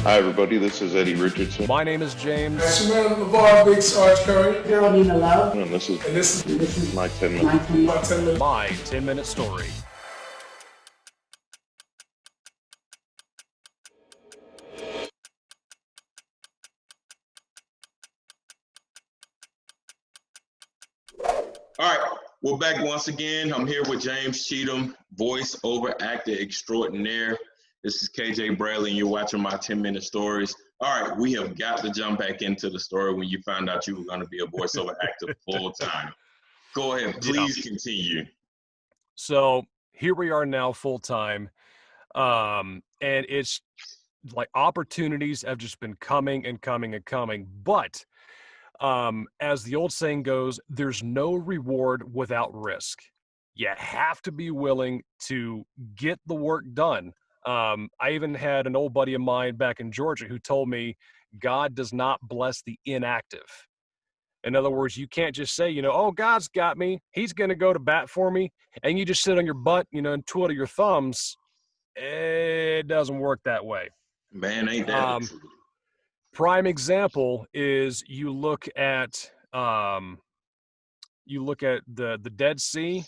Hi, everybody. This is Eddie Richardson. My name is James. That's your man, LeVar Big Sarge Curry. Geraldine Love. And this is my 10 minutes. My 10-minute story. All right, we're back once again. I'm here with James Cheatham, voiceover actor extraordinaire. This is KJ Bradley, and you're watching my 10-minute stories. All right, we have got to jump back into the story when you found out you were going to be a voiceover actor full time. Go ahead, please continue. So here we are now full time, and it's like opportunities have just been coming and coming and coming. But as the old saying goes, there's no reward without risk. You have to be willing to get the work done. I even had an old buddy of mine back in Georgia who told me God does not bless the inactive. In other words, you can't just say, oh, God's got me. He's going to go to bat for me. And you just sit on your butt, and twiddle your thumbs. It doesn't work that way. Man, ain't that true. Prime example is you look at the Dead Sea,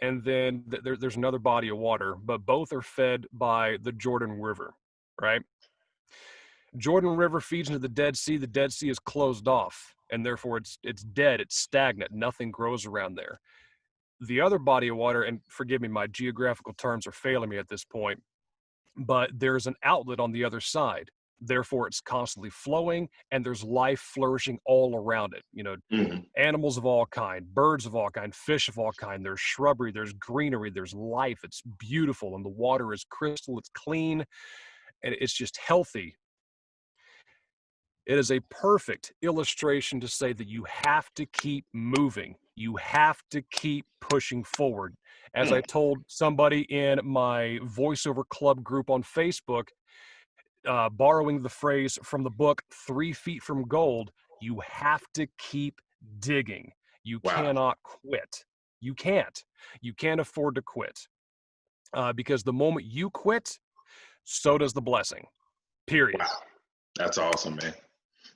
and then there's another body of water, but both are fed by the Jordan River, right? Jordan River feeds into the Dead Sea. The Dead Sea is closed off, and therefore it's dead. It's stagnant. Nothing grows around there. The other body of water, and forgive me, my geographical terms are failing me at this point, but there's an outlet on the other side. Therefore, it's constantly flowing, and there's life flourishing all around it. Animals of all kind, birds of all kind, fish of all kind. There's shrubbery, there's greenery, there's life. It's beautiful, and the water is crystal, it's clean, and it's just healthy. It is a perfect illustration to say that you have to keep moving. You have to keep pushing forward. As I told somebody in my voiceover club group on Facebook, borrowing the phrase from the book 3 Feet from Gold, you have to keep digging. You cannot quit. You can't. You can't afford to quit. Because the moment you quit, so does the blessing. Period. Wow. That's awesome, man.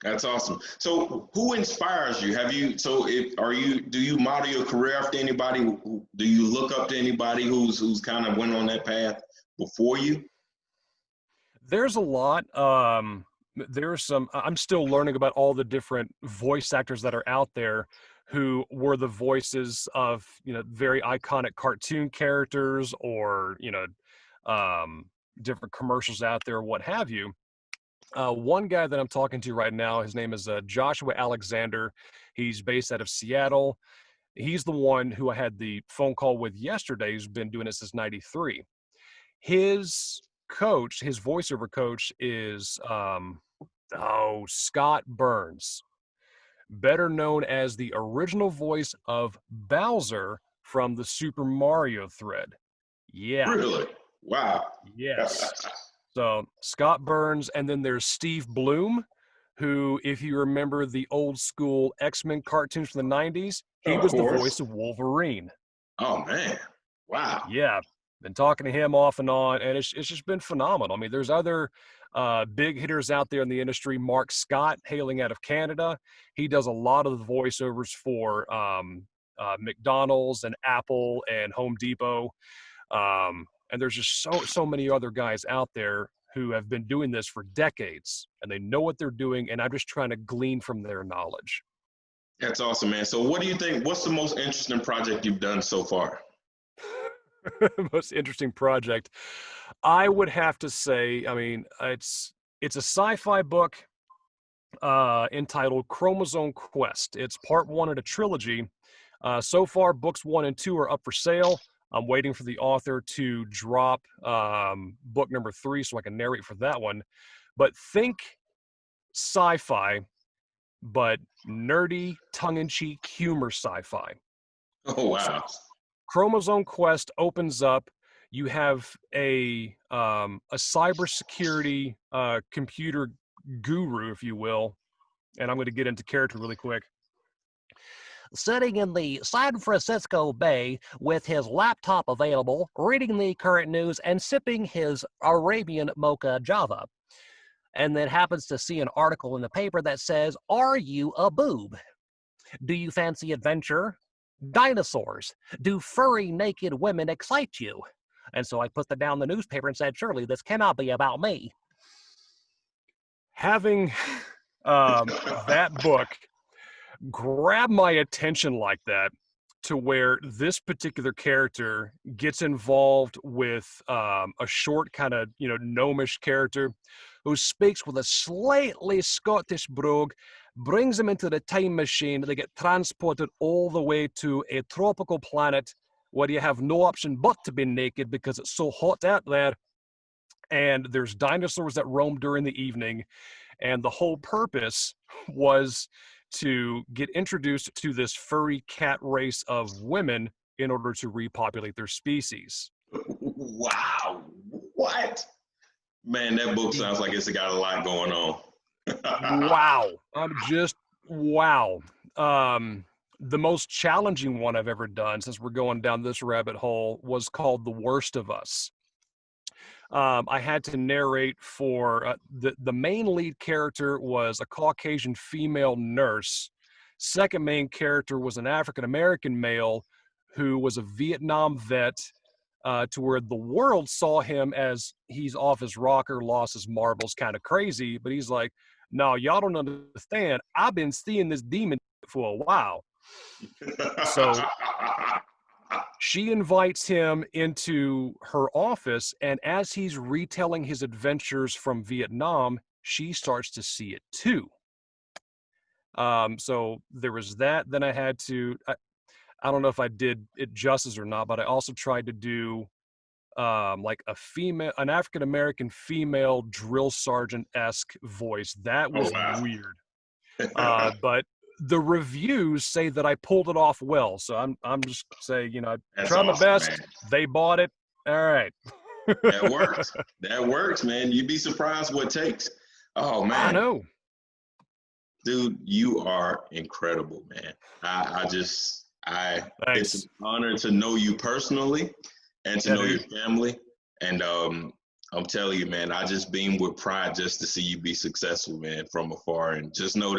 That's awesome. So who inspires you? Do you model your career after anybody? Do you look up to anybody who's kind of went on that path before you? There's a lot. There's some. I'm still learning about all the different voice actors that are out there who were the voices of very iconic cartoon characters or different commercials out there, what have you. One guy that I'm talking to right now, his name is Joshua Alexander. He's based out of Seattle. He's the one who I had the phone call with yesterday, who's been doing it since '93. His coach, his voiceover coach is Scott Burns, better known as the original voice of Bowser from the Super Mario thread. Yeah. Really? Wow. Yes. So Scott Burns, and then there's Steve Bloom, who, if you remember the old school X-Men cartoons from the 90s, he was the voice of Wolverine. Oh, man. Wow. Yeah. Been talking to him off and on, and it's just been phenomenal. I mean, there's other big hitters out there in the industry. Mark Scott, hailing out of Canada. He does a lot of the voiceovers for McDonald's and Apple and Home Depot. And there's just so many other guys out there who have been doing this for decades, and they know what they're doing, and I'm just trying to glean from their knowledge. That's awesome, man. So what do you think, what's the most interesting project you've done so far? Most interesting project, I would have to say, I mean, it's a sci-fi book entitled Chromosome Quest. It's part 1 of a trilogy. So far, books 1 and 2 are up for sale. I'm waiting for the author to drop book number 3 so I can narrate for that one. But think sci-fi, but nerdy, tongue-in-cheek humor sci-fi. Oh, wow. Chromosome Quest opens up. You have a cybersecurity computer guru, if you will, and I'm going to get into character really quick. Sitting in the San Francisco Bay with his laptop available, reading the current news and sipping his Arabian mocha java. and then happens to see an article in the paper that says, "Are you a boob? Do you fancy adventure? Dinosaurs. Do furry naked women excite you?" And so I put that down in the newspaper and said, surely this cannot be about me. Having that book grab my attention like that, to where this particular character gets involved with a short kind of, gnomish character who speaks with a slightly Scottish brogue, brings them into the time machine. They get transported all the way to a tropical planet where you have no option but to be naked because it's so hot out there. And there's dinosaurs that roam during the evening. And the whole purpose was to get introduced to this furry cat race of women in order to repopulate their species. Wow. What? Man, that book sounds like it's got a lot going on. Wow. Wow. The most challenging one I've ever done, since we're going down this rabbit hole, was called The Worst of Us. I had to narrate for the main lead character was a Caucasian female nurse. Second main character was an African-American male who was a Vietnam vet, to where the world saw him as he's off his rocker, lost his marbles, kind of crazy. But he's like, no, y'all don't understand. I've been seeing this demon for a while. So she invites him into her office, and as he's retelling his adventures from Vietnam, she starts to see it too. So there was that. Then I had to, I don't know if I did it justice or not, but I also tried to do like an African-American female drill sergeant-esque voice. That was weird. But the reviews say that I pulled it off well. So I'm just saying, I tried my best. Man. They bought it. All right. That works. That works, man. You'd be surprised what it takes. Oh, man. I know. Dude, you are incredible, man. It's an honor to know you personally and to know your family. And I'm telling you, man, I just beam with pride just to see you be successful, man, from afar. And just know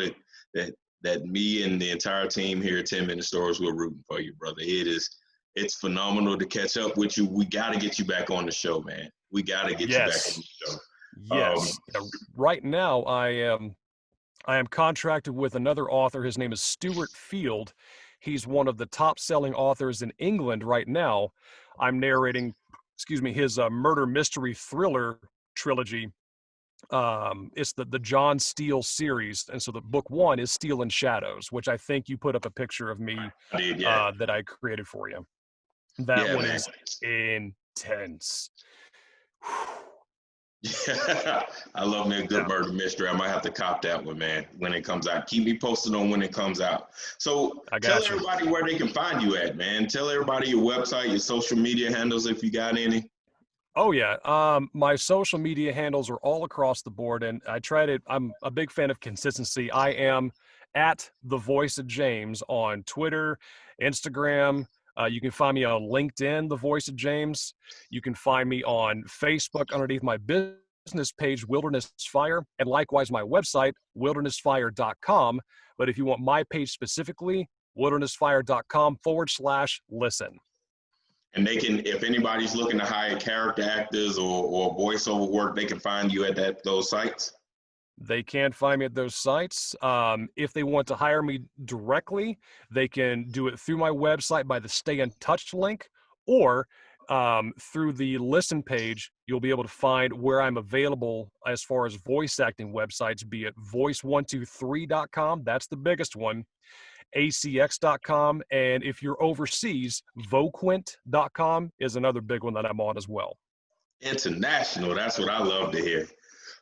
that me and the entire team here at 10 Minute Stories, we're rooting for you, brother. It's phenomenal to catch up with you. We got to get you back on the show, man. We got to get you back on the show. Yes. Right now, I am contracted with another author. His name is Stuart Field. He's one of the top-selling authors in England right now. I'm narrating, his murder mystery thriller trilogy. It's the John Steele series, and so the book one is Steel and Shadows, which I think you put up a picture of me that I created for you. That one is intense. Yeah, I love me a good murder mystery. I might have to cop that one, man, when it comes out. Keep me posted on when it comes out. So tell everybody where they can find you at, man. Tell everybody your website, your social media handles, if you got any. Oh, yeah. My social media handles are all across the board, and I'm a big fan of consistency. I am at The Voice of James on Twitter, Instagram. You can find me on LinkedIn, The Voice of James. You can find me on Facebook underneath my business page, Wilderness Fire, and likewise my website, wildernessfire.com. But if you want my page specifically, wildernessfire.com/listen. And they can, if anybody's looking to hire character actors or voiceover work, they can find you at those sites? They can find me at those sites. If they want to hire me directly, they can do it through my website by the Stay in Touch link, or through the Listen page. You'll be able to find where I'm available as far as voice acting websites, be it voice123.com, that's the biggest one, acx.com, and if you're overseas, voquint.com is another big one that I'm on as well. International, that's what I love to hear.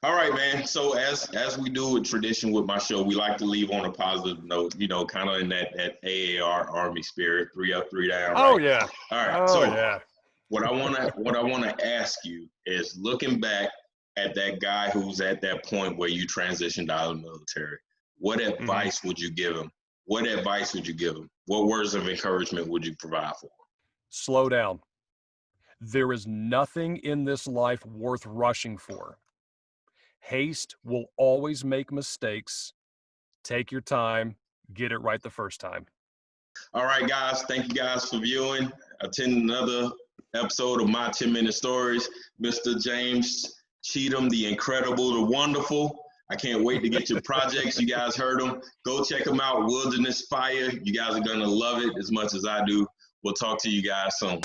All right, man. So as we do a tradition with my show, we like to leave on a positive note, kind of in that AAR Army spirit, 3 up, 3 down. Right? Oh yeah. All right. What I want to ask you is, looking back at that guy who's at that point where you transitioned out of the military, what advice would you give him? What advice would you give him? What words of encouragement would you provide for him? Slow down. There is nothing in this life worth rushing for. Haste will always make mistakes. Take your time, get it right the first time. All right, guys. Thank you guys for viewing. Attending another episode of my 10-minute stories. Mr. James Cheatham, the incredible, the wonderful. I can't wait to get your projects. You guys heard them. Go check them out. Wilderness Fire. You guys are going to love it as much as I do. We'll talk to you guys soon.